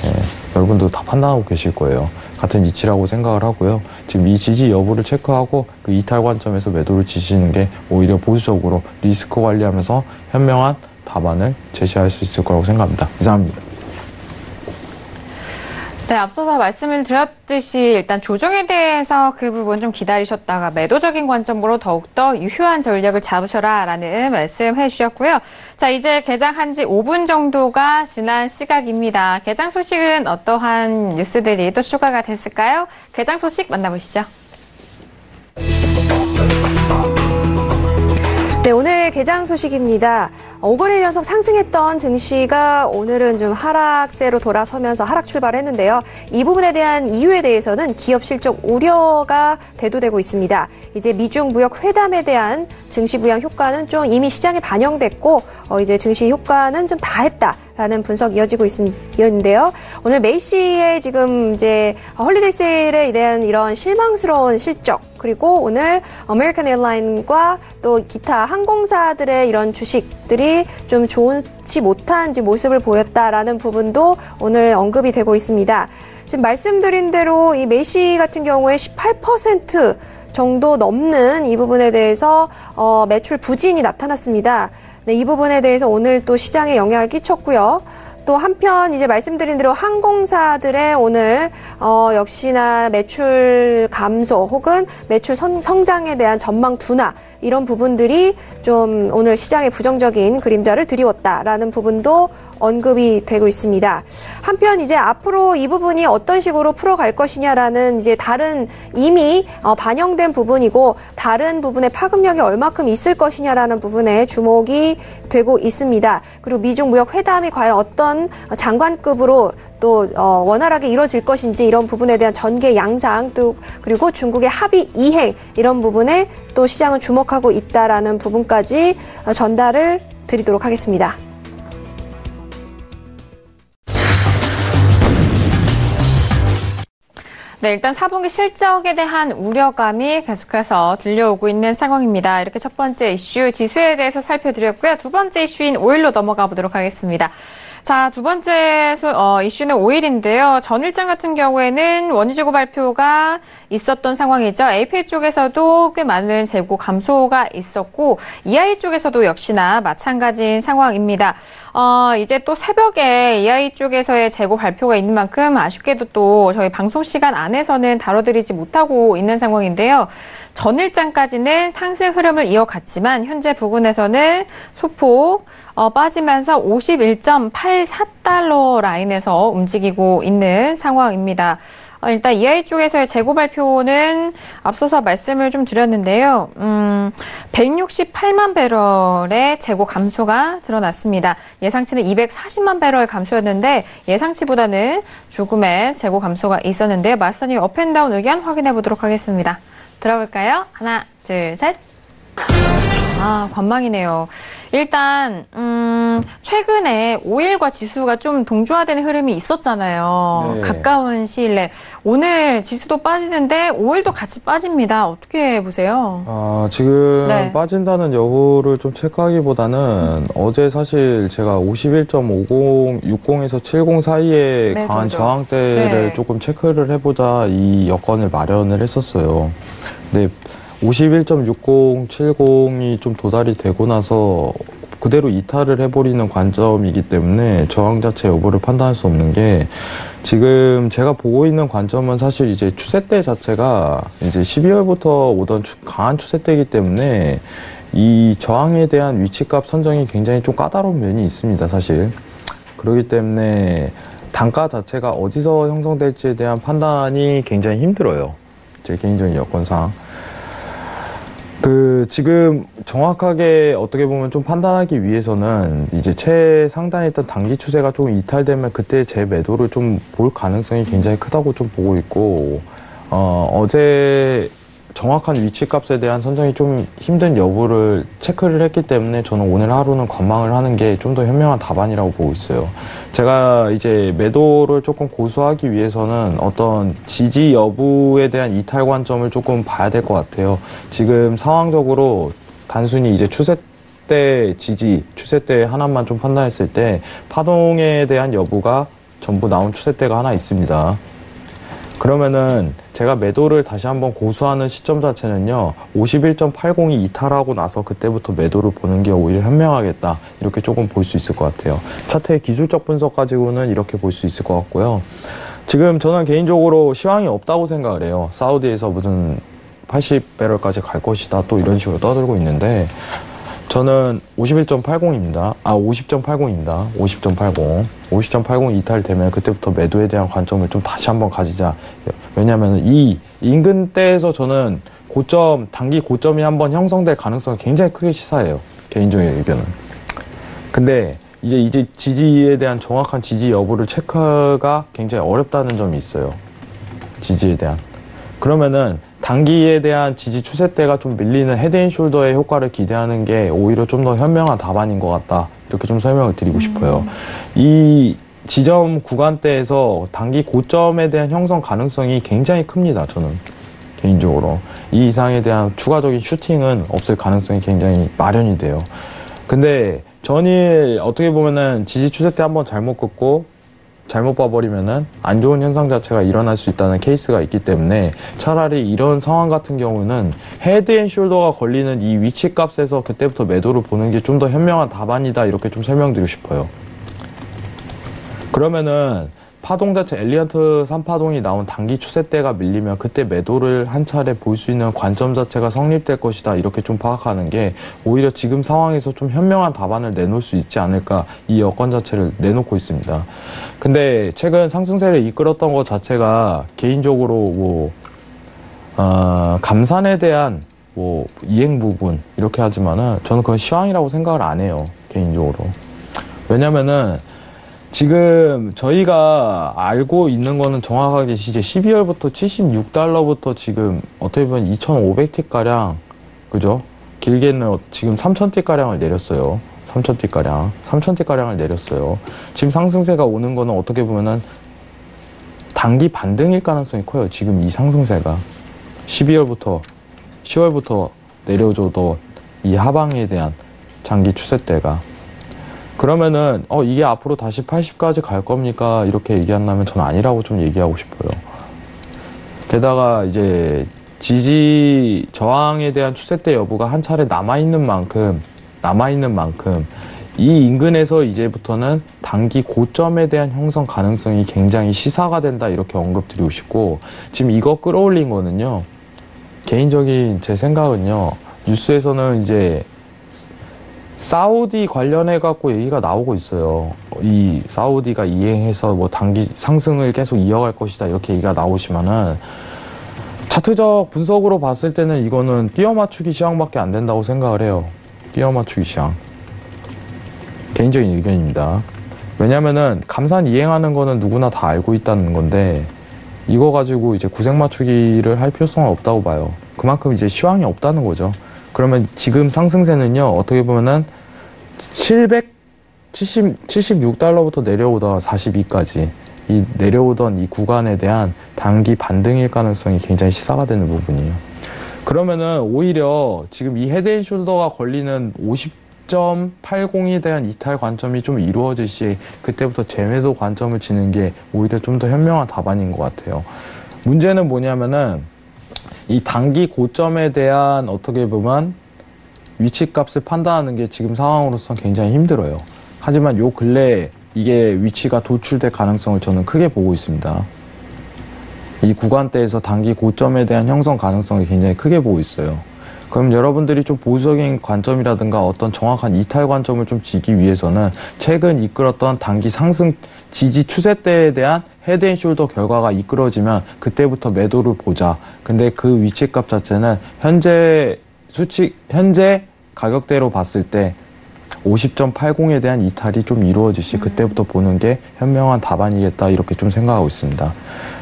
예, 여러분도 다 판단하고 계실 거예요. 같은 이치라고 생각을 하고요. 지금 이 지지 여부를 체크하고 그 이탈 관점에서 매도를 지시는 게 오히려 보수적으로 리스크 관리하면서 현명한 답안을 제시할 수 있을 거라고 생각합니다. 이상입니다. 네, 앞서서 말씀을 드렸듯이 일단 조정에 대해서 그 부분 좀 기다리셨다가 매도적인 관점으로 더욱더 유효한 전략을 잡으셔라라는 말씀해 주셨고요. 자, 이제 개장한 지 5분 정도가 지난 시각입니다. 개장 소식은 어떠한 뉴스들이 또 추가가 됐을까요? 개장 소식 만나보시죠. 네, 오늘 개장 소식입니다. 5거래일 연속 상승했던 증시가 오늘은 좀 하락세로 돌아서면서 하락 출발했는데요. 이 부분에 대한 이유에 대해서는 기업 실적 우려가 대두되고 있습니다. 이제 미중 무역 회담에 대한 증시 부양 효과는 좀 이미 시장에 반영됐고 이제 증시 효과는 좀 다했다라는 분석이 이어지고 있는데요. 오늘 메이시의 지금 이제 홀리데이 세일에 대한 이런 실망스러운 실적, 그리고 오늘 아메리칸 에어라인과 또 기타 항공사들의 이런 주식들이 좀 좋지 못한 모습을 보였다라는 부분도 오늘 언급이 되고 있습니다. 지금 말씀드린 대로 이 메이시 같은 경우에 18% 정도 넘는 이 부분에 대해서 매출 부진이 나타났습니다. 네, 이 부분에 대해서 오늘 또 시장에 영향을 끼쳤고요. 또 한편 이제 말씀드린 대로 항공사들의 오늘 역시나 매출 감소 혹은 매출 성장에 대한 전망 둔화, 이런 부분들이 좀 오늘 시장에 부정적인 그림자를 드리웠다라는 부분도 언급이 되고 있습니다. 한편 이제 앞으로 이 부분이 어떤 식으로 풀어갈 것이냐라는 이제 다른 이미 반영된 부분이고 다른 부분의 파급력이 얼마큼 있을 것이냐라는 부분에 주목이 되고 있습니다. 그리고 미중 무역 회담이 과연 어떤 장관급으로 또 원활하게 이루어질 것인지, 이런 부분에 대한 전개 양상, 또 그리고 중국의 합의 이행, 이런 부분에 또 시장은 주목하고 있다라는 부분까지 전달을 드리도록 하겠습니다. 네, 일단 4분기 실적에 대한 우려감이 계속해서 들려오고 있는 상황입니다. 이렇게 첫 번째 이슈 지수에 대해서 살펴드렸고요. 두 번째 이슈인 오일로 넘어가 보도록 하겠습니다. 자, 두 번째 이슈는 오일인데요. 전일장 같은 경우에는 원유재고 발표가 있었던 상황이죠. APA 쪽에서도 꽤 많은 재고 감소가 있었고 EI 쪽에서도 역시나 마찬가지인 상황입니다. 이제 또 새벽에 EI 쪽에서의 재고 발표가 있는 만큼 아쉽게도 또 저희 방송 시간 안에서는 다뤄드리지 못하고 있는 상황인데요. 전일장까지는 상승 흐름을 이어갔지만 현재 부근에서는 소폭 빠지면서 51.84달러 라인에서 움직이고 있는 상황입니다. 일단 EI 쪽에서의 재고 발표는 앞서서 말씀을 좀 드렸는데요. 168만 배럴의 재고 감소가 드러났습니다. 예상치는 240만 배럴 감소였는데 예상치보다는 조금의 재고 감소가 있었는데요. 마스터님 업앤다운 의견 확인해 보도록 하겠습니다. 들어볼까요? 하나, 둘, 셋. 관망이네요. 일단 최근에 오일과 지수가 좀 동조화되는 흐름이 있었잖아요. 네. 가까운 시일 내에. 오늘 지수도 빠지는데 오일도 같이 빠집니다. 어떻게 보세요? 지금 네. 빠진다는 여부를 좀 체크하기보다는 어제 사실 제가 51.50, 60에서 70 사이에 네, 강한 그렇죠. 저항대를 네. 조금 체크를 해보자 이 여건을 마련을 했었어요. 근데 51.60, 70이 좀 도달이 되고 나서 그대로 이탈을 해버리는 관점이기 때문에 저항 자체 여부를 판단할 수 없는 게 지금 제가 보고 있는 관점은 사실 이제 추세대 자체가 이제 12월부터 오던 강한 추세대이기 때문에 이 저항에 대한 위치값 선정이 굉장히 좀 까다로운 면이 있습니다, 사실. 그렇기 때문에 단가 자체가 어디서 형성될지에 대한 판단이 굉장히 힘들어요. 제 개인적인 여건상. 지금 정확하게 어떻게 보면 좀 판단하기 위해서는 이제 최상단에 있던 단기 추세가 좀 이탈되면 그때 제 매도를 좀 볼 가능성이 굉장히 크다고 좀 보고 있고, 어제 정확한 위치값에 대한 선정이 좀 힘든 여부를 체크를 했기 때문에 저는 오늘 하루는 관망을 하는 게 좀 더 현명한 답안이라고 보고 있어요. 제가 이제 매도를 조금 고수하기 위해서는 어떤 지지 여부에 대한 이탈 관점을 조금 봐야 될 것 같아요. 지금 상황적으로 단순히 이제 추세대 지지, 추세대 하나만 좀 판단했을 때 파동에 대한 여부가 전부 나온 추세대가 하나 있습니다. 그러면은 제가 매도를 다시 한번 고수하는 시점 자체는요, 51.80이 이탈하고 나서 그때부터 매도를 보는 게 오히려 현명하겠다, 이렇게 조금 볼 수 있을 것 같아요. 차트의 기술적 분석 가지고는 이렇게 볼 수 있을 것 같고요. 지금 저는 개인적으로 시황이 없다고 생각을 해요. 사우디에서 무슨 80배럴까지 갈 것이다, 또 이런 식으로 떠들고 있는데 저는 51.80입니다. 50.80입니다. 50.80 이탈되면 그때부터 매도에 대한 관점을 좀 다시 한번 가지자. 왜냐하면 이 인근대에서 저는 단기 고점이 한번 형성될 가능성이 굉장히 크게 시사해요. 개인적인 의견은. 근데 이제 지지에 대한 정확한 지지 여부를 체크가 굉장히 어렵다는 점이 있어요. 지지에 대한. 그러면은 단기에 대한 지지 추세대가 좀 밀리는 헤드앤숄더의 효과를 기대하는 게 오히려 좀 더 현명한 답안인 것 같다, 이렇게 좀 설명을 드리고 싶어요. 이 지점 구간대에서 단기 고점에 대한 형성 가능성이 굉장히 큽니다, 저는 개인적으로. 이 이상에 대한 추가적인 슈팅은 없을 가능성이 굉장히 마련이 돼요. 근데 전일 어떻게 보면은 지지 추세대 한번 잘못 긋고 잘못 봐버리면은 안 좋은 현상 자체가 일어날 수 있다는 케이스가 있기 때문에 차라리 이런 상황 같은 경우는 헤드앤숄더가 걸리는 이 위치값에서 그때부터 매도를 보는 게 좀 더 현명한 답안이다, 이렇게 좀 설명드리고 싶어요. 그러면은 파동 자체 엘리언트 3파동이 나온 단기 추세대가 밀리면 그때 매도를 한 차례 볼 수 있는 관점 자체가 성립될 것이다, 이렇게 좀 파악하는 게 오히려 지금 상황에서 좀 현명한 답안을 내놓을 수 있지 않을까, 이 여건 자체를 내놓고 있습니다. 근데 최근 상승세를 이끌었던 것 자체가 개인적으로 감산에 대한 이행 부분 이렇게 하지만은 저는 그건 시황이라고 생각을 안 해요, 개인적으로. 왜냐면은 지금 저희가 알고 있는 거는 정확하게 이제 12월부터 76달러부터 지금 어떻게 보면 2,500T가량, 그죠? 길게는 지금 3,000T가량을 내렸어요. 3,000T가량을 내렸어요. 지금 상승세가 오는 거는 어떻게 보면은 단기 반등일 가능성이 커요. 지금 이 상승세가 10월부터 내려줘도 이 하방에 대한 장기 추세대가 그러면은 이게 앞으로 다시 80까지 갈 겁니까? 이렇게 얘기한다면 저는 아니라고 좀 얘기하고 싶어요. 게다가 이제 지지 저항에 대한 추세대 여부가 한 차례 남아있는 만큼 이 인근에서 이제부터는 단기 고점에 대한 형성 가능성이 굉장히 시사가 된다 이렇게 언급드리고 싶고 지금 이거 끌어올린 거는요. 개인적인 제 생각은요. 뉴스에서는 이제 사우디 관련해 갖고 얘기가 나오고 있어요. 이 사우디가 이행해서 뭐 단기 상승을 계속 이어갈 것이다 이렇게 얘기가 나오지만은 차트적 분석으로 봤을 때는 이거는 끼워 맞추기 시황밖에 안 된다고 생각을 해요. 끼워 맞추기 시황. 개인적인 의견입니다. 왜냐면은 감산 이행하는 거는 누구나 다 알고 있다는 건데 이거 가지고 이제 구색 맞추기를 할 필요성은 없다고 봐요. 그만큼 이제 시황이 없다는 거죠. 그러면 지금 상승세는요, 어떻게 보면은 76달러부터 내려오던 42까지 이 내려오던 이 구간에 대한 단기 반등일 가능성이 굉장히 시사가 되는 부분이에요. 그러면은 오히려 지금 이 헤드앤숄더가 걸리는 50.80에 대한 이탈 관점이 좀 이루어질 시 그때부터 재매도 관점을 지는 게 오히려 좀 더 현명한 답안인 것 같아요. 문제는 뭐냐면은 이 단기 고점에 대한 어떻게 보면 위치값을 판단하는 게 지금 상황으로선 굉장히 힘들어요. 하지만 요 근래에 이게 위치가 도출될 가능성을 저는 크게 보고 있습니다. 이 구간대에서 단기 고점에 대한 형성 가능성을 굉장히 크게 보고 있어요. 그럼 여러분들이 좀 보수적인 관점이라든가 어떤 정확한 이탈 관점을 좀 지기 위해서는 최근 이끌었던 단기 상승 지지 추세대에 대한 헤드앤숄더 결과가 이끌어지면 그때부터 매도를 보자. 근데 그 위치값 자체는 현재 가격대로 봤을 때 50.80에 대한 이탈이 좀 이루어질 시 그때부터 보는 게 현명한 답안이겠다 이렇게 좀 생각하고 있습니다.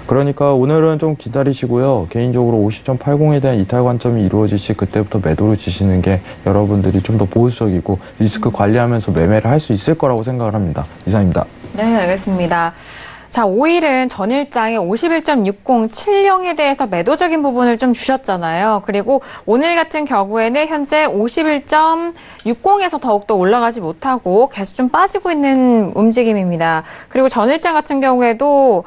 그러니까 오늘은 좀 기다리시고요. 개인적으로 50.80에 대한 이탈 관점이 이루어질 시 그때부터 매도를 지시는 게 여러분들이 좀 더 보수적이고 리스크 관리하면서 매매를 할 수 있을 거라고 생각을 합니다. 이상입니다. 네, 알겠습니다. 자, 5일은 전일장에 51.6070에 대해서 매도적인 부분을 좀 주셨잖아요. 그리고 오늘 같은 경우에는 현재 51.60에서 더욱더 올라가지 못하고 계속 좀 빠지고 있는 움직임입니다. 그리고 전일장 같은 경우에도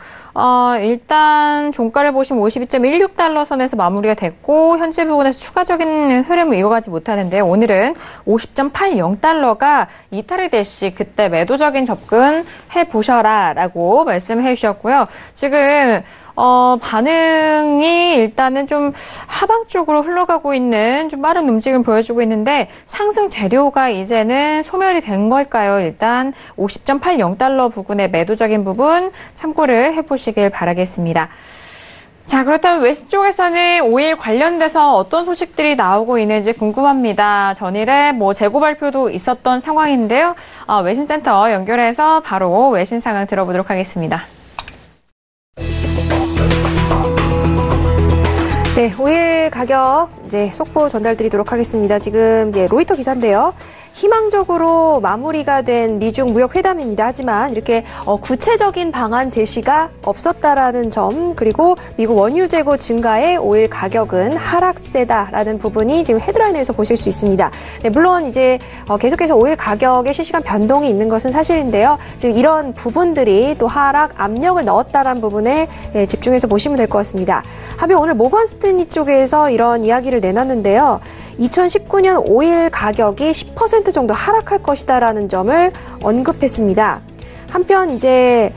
일단 종가를 보시면 52.16달러 선에서 마무리가 됐고 현재 부근에서 추가적인 흐름을 이어가지 못하는데요. 오늘은 50.80달러가 이탈이 될 시 그때 매도적인 접근 해보셔라 라고 말씀해 주셨고요. 지금 반응이 일단은 좀 하방 쪽으로 흘러가고 있는 좀 빠른 움직임을 보여주고 있는데 상승 재료가 이제는 소멸이 된 걸까요? 일단 50.80달러 부근의 매도적인 부분 참고를 해보시길 바라겠습니다. 자, 그렇다면 외신 쪽에서는 5일 관련돼서 어떤 소식들이 나오고 있는지 궁금합니다. 전일에 재고 발표도 있었던 상황인데요. 외신센터 연결해서 바로 외신 상황 들어보도록 하겠습니다. 네, 5일 가격 이제 속보 전달드리도록 하겠습니다. 지금 이제 로이터 기사인데요. 희망적으로 마무리가 된 미중 무역 회담입니다. 하지만 이렇게 구체적인 방안 제시가 없었다라는 점, 그리고 미국 원유 재고 증가에 5일 가격은 하락세다라는 부분이 지금 헤드라인에서 보실 수 있습니다. 네, 물론 이제 계속해서 5일 가격에 실시간 변동이 있는 것은 사실인데요. 지금 이런 부분들이 또 하락 압력을 넣었다라는 부분에 집중해서 보시면 될 것 같습니다. 한편 오늘 모건 스탠리 쪽에서 이런 이야기를 내놨는데요. 2019년 5일 가격이 10% 정도 하락할 것이다라는 점을 언급했습니다. 한편 이제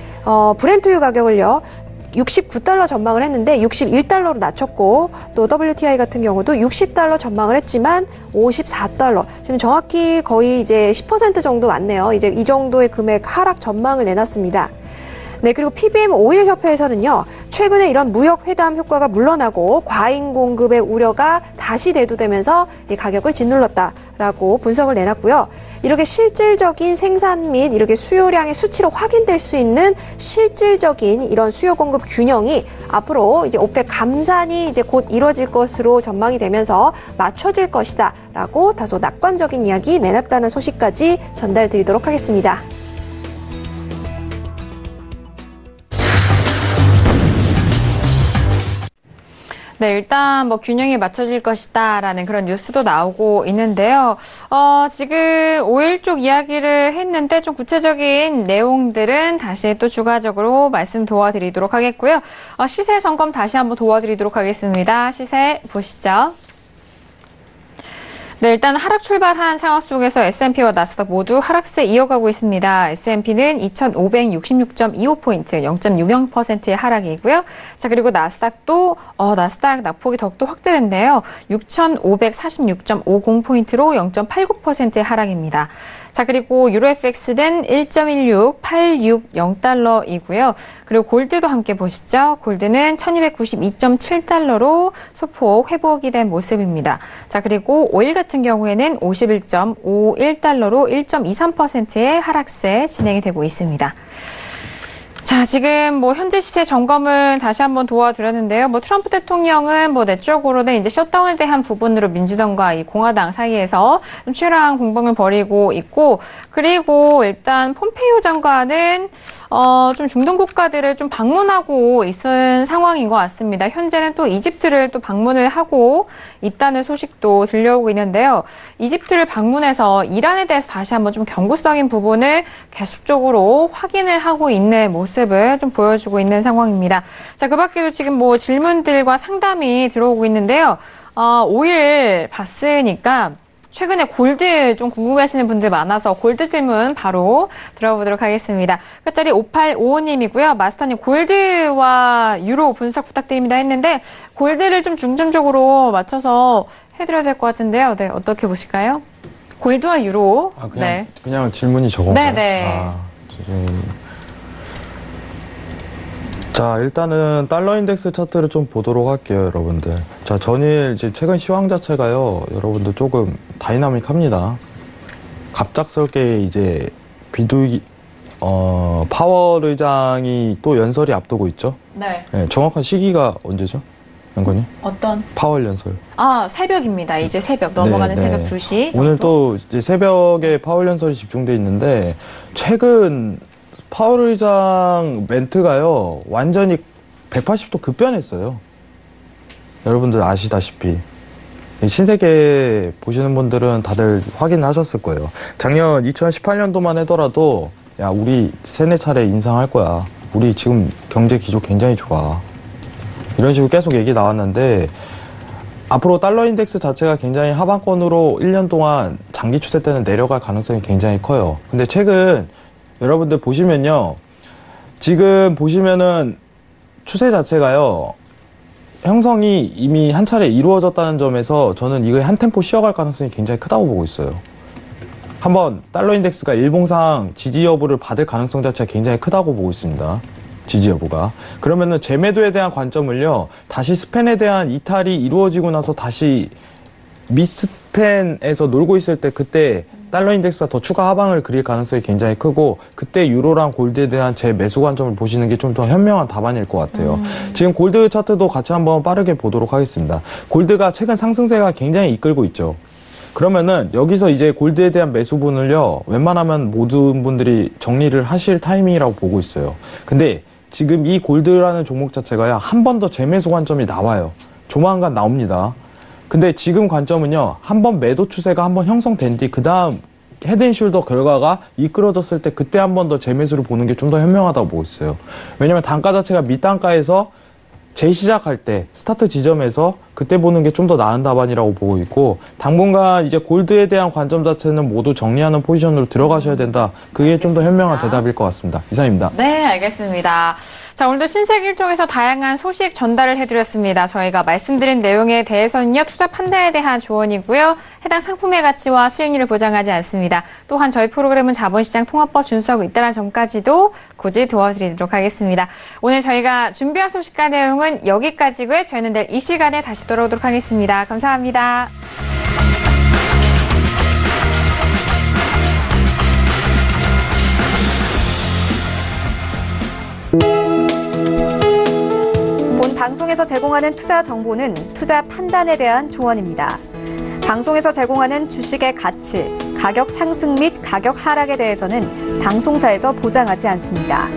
브렌트유 가격을요. 69달러 전망을 했는데 61달러로 낮췄고 또 WTI 같은 경우도 60달러 전망을 했지만 54달러. 지금 정확히 거의 이제 10% 정도 왔네요. 이제 이 정도의 금액 하락 전망을 내놨습니다. 네, 그리고 PBM 오일 협회에서는요, 최근에 이런 무역 회담 효과가 물러나고 과잉 공급의 우려가 다시 대두되면서 이 가격을 짓눌렀다라고 분석을 내놨고요. 이렇게 실질적인 생산 및 이렇게 수요량의 수치로 확인될 수 있는 실질적인 이런 수요 공급 균형이 앞으로 이제 오펙 감산이 이제 곧 이뤄질 것으로 전망이 되면서 맞춰질 것이다라고 다소 낙관적인 이야기 내놨다는 소식까지 전달드리도록 하겠습니다. 네, 일단 뭐 균형이 맞춰질 것이다라는 그런 뉴스도 나오고 있는데요. 지금 5일 쪽 이야기를 했는데 좀 구체적인 내용들은 다시 또 추가적으로 말씀 도와드리도록 하겠고요. 시세 점검 다시 한번 도와드리도록 하겠습니다. 시세 보시죠. 네, 일단 하락 출발한 상황 속에서 S&P와 나스닥 모두 하락세 이어가고 있습니다. S&P는 2,566.25포인트, 0.60%의 하락이고요. 자, 그리고 나스닥도 나스닥 낙폭이 더욱더 확대된데요. 6,546.50포인트로 0.89%의 하락입니다. 자, 그리고 유로 FX는 1.16860달러이고요. 그리고 골드도 함께 보시죠. 골드는 1292.7달러로 소폭 회복이 된 모습입니다. 자, 그리고 오일 같은 경우에는 51.51달러로 1.23%의 하락세 진행이 되고 있습니다. 자, 지금 뭐 현재 시세 점검을 다시 한번 도와드렸는데요. 뭐 트럼프 대통령은 뭐 내적으로는 이제 셧다운에 대한 부분으로 민주당과 이 공화당 사이에서 좀 치열한 공방을 벌이고 있고, 그리고 일단 폼페이오 장관은 좀 중동 국가들을 좀 방문하고 있는 상황인 것 같습니다. 현재는 또 이집트를 또 방문을 하고 있다는 소식도 들려오고 있는데요. 이집트를 방문해서 이란에 대해서 다시 한번 좀 경고성인 부분을 계속적으로 확인을 하고 있는 모습을 좀 보여주고 있는 상황입니다. 자, 그 밖에도 지금 뭐 질문들과 상담이 들어오고 있는데요. 5일 봤으니까 최근에 골드 좀 궁금해하시는 분들 많아서 골드 질문 바로 들어보도록 하겠습니다. 끝자리 5855님이고요. 마스터님 골드와 유로 분석 부탁드립니다 했는데 골드를 좀 중점적으로 맞춰서 해드려야 될 것 같은데요. 네, 어떻게 보실까요? 골드와 유로. 그냥 질문이 저건가요? 네네. 자, 일단은 달러 인덱스 차트를 좀 보도록 할게요, 여러분들. 자, 전일 이제 최근 시황 자체가요, 여러분들 조금 다이나믹합니다. 갑작스럽게 이제 파월 의장이 또 연설이 앞두고 있죠. 네. 네, 정확한 시기가 언제죠, 연건이? 어떤? 파월 연설. 새벽입니다. 이제 새벽 넘어가는 새벽 2시. 정도? 오늘 또 이제 새벽에 파월 연설이 집중돼 있는데 최근 파월 의장 멘트가요, 완전히 180도 급변했어요. 여러분들 아시다시피. 신세계 보시는 분들은 다들 확인하셨을 거예요. 작년 2018년도만 하더라도, 야, 우리 3-4차례 인상할 거야. 우리 지금 경제 기조 굉장히 좋아. 이런 식으로 계속 얘기 나왔는데, 앞으로 달러 인덱스 자체가 굉장히 하방권으로 1년 동안 장기 추세 때는 내려갈 가능성이 굉장히 커요. 근데 최근 여러분들 보시면요, 지금 보시면은 추세 자체가요, 형성이 이미 한 차례 이루어졌다는 점에서 저는 이거 한 템포 쉬어갈 가능성이 굉장히 크다고 보고 있어요. 한번 달러 인덱스가 일봉상 지지 여부를 받을 가능성 자체가 굉장히 크다고 보고 있습니다. 지지 여부가. 그러면은 재매도에 대한 관점을요, 다시 스팬에 대한 이탈이 이루어지고 나서 다시 미스팬에서 놀고 있을 때, 그때 달러 인덱스가 더 추가 하방을 그릴 가능성이 굉장히 크고, 그때 유로랑 골드에 대한 제 매수 관점을 보시는 게 좀 더 현명한 답안일 것 같아요. 지금 골드 차트도 같이 한번 빠르게 보도록 하겠습니다. 골드가 최근 상승세가 굉장히 이끌고 있죠. 그러면은 여기서 이제 골드에 대한 매수분을요, 웬만하면 모든 분들이 정리를 하실 타이밍이라고 보고 있어요. 근데 지금 이 골드라는 종목 자체가요, 한 번 더 재매수 관점이 나와요. 조만간 나옵니다. 근데 지금 관점은요, 한번 매도 추세가 한번 형성된 뒤 그 다음 헤드앤숄더 결과가 이끌어졌을 때 그때 한 번 더 재매수를 보는 게 좀 더 현명하다고 보고 있어요. 왜냐면 단가 자체가 밑단가에서 재시작할 때 스타트 지점에서 그때 보는 게 좀 더 나은 답안이라고 보고 있고, 당분간 이제 골드에 대한 관점 자체는 모두 정리하는 포지션으로 들어가셔야 된다. 그게 좀 더 현명한 대답일 것 같습니다. 이상입니다. 네, 알겠습니다. 자, 오늘도 신세계를 통해서 다양한 소식 전달을 해드렸습니다. 저희가 말씀드린 내용에 대해서는요, 투자 판단에 대한 조언이고요, 해당 상품의 가치와 수익률을 보장하지 않습니다. 또한 저희 프로그램은 자본시장 통합법 준수하고 있다는 점까지도 고지 도와드리도록 하겠습니다. 오늘 저희가 준비한 소식과 내용은 여기까지고요. 저희는 내일 이 시간에 다시 돌아오도록 하겠습니다. 감사합니다. 본 방송에서 제공하는 투자 정보는 투자 판단에 대한 조언입니다. 방송에서 제공하는 주식의 가치, 가격 상승 및 가격 하락에 대해서는 방송사에서 보장하지 않습니다.